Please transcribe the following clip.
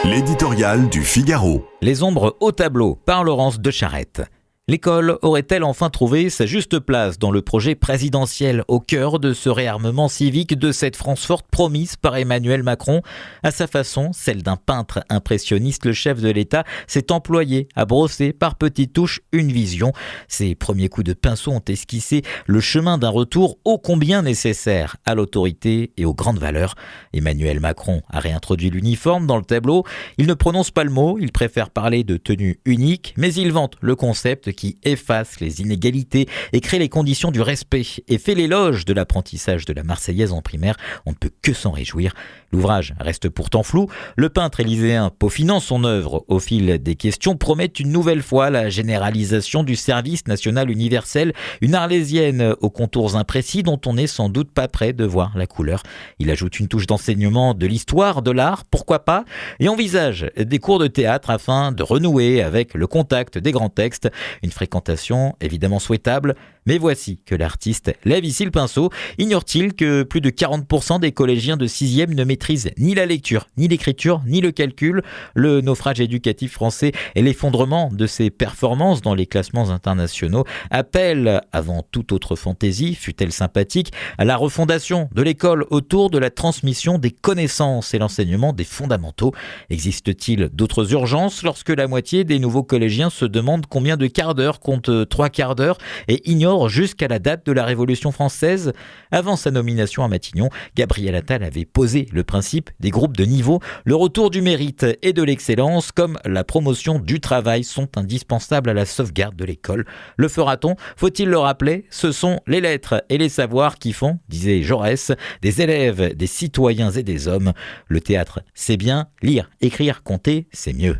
L'éditorial du Figaro. Les ombres au tableau par Laurence de Charette. L'école aurait-elle enfin trouvé sa juste place dans le projet présidentiel au cœur de ce réarmement civique de cette France forte promise par Emmanuel Macron? À sa façon, celle d'un peintre impressionniste, le chef de l'État s'est employé à brosser par petites touches une vision. Ses premiers coups de pinceau ont esquissé le chemin d'un retour ô combien nécessaire à l'autorité et aux grandes valeurs. Emmanuel Macron a réintroduit l'uniforme dans le tableau. Il ne prononce pas le mot, il préfère parler de tenue unique, mais il vante le concept qui efface les inégalités et crée les conditions du respect et fait l'éloge de l'apprentissage de la Marseillaise en primaire. On ne peut que s'en réjouir. L'ouvrage reste pourtant flou. Le peintre élyséen, peaufinant son œuvre au fil des questions, promet une nouvelle fois la généralisation du service national universel, une arlésienne aux contours imprécis dont on n'est sans doute pas prêt de voir la couleur. Il ajoute une touche d'enseignement de l'histoire, de l'art, pourquoi pas, et envisage des cours de théâtre afin de renouer avec le contact des grands textes. Une fréquentation évidemment souhaitable, mais voici que l'artiste lève ici le pinceau. Ignore-t-il que plus de 40% des collégiens de 6e ne maîtrisent ni la lecture, ni l'écriture, ni le calcul? Le naufrage éducatif français et l'effondrement de ses performances dans les classements internationaux appellent, avant toute autre fantaisie, fût-elle sympathique, à la refondation de l'école autour de la transmission des connaissances et l'enseignement des fondamentaux. Existe-t-il d'autres urgences lorsque la moitié des nouveaux collégiens se demandent combien de quarts d'heure compte 3 quarts d'heure et ignorent jusqu'à la date de la Révolution française? Avant sa nomination à Matignon, Gabriel Attal avait posé le principe des groupes de niveau. Le retour du mérite et de l'excellence comme la promotion du travail sont indispensables à la sauvegarde de l'école. Le fera-t-on? Faut-il le rappeler? Ce sont les lettres et les savoirs qui font, disait Jaurès, des élèves, des citoyens et des hommes. Le théâtre, c'est bien. Lire, écrire, compter, c'est mieux.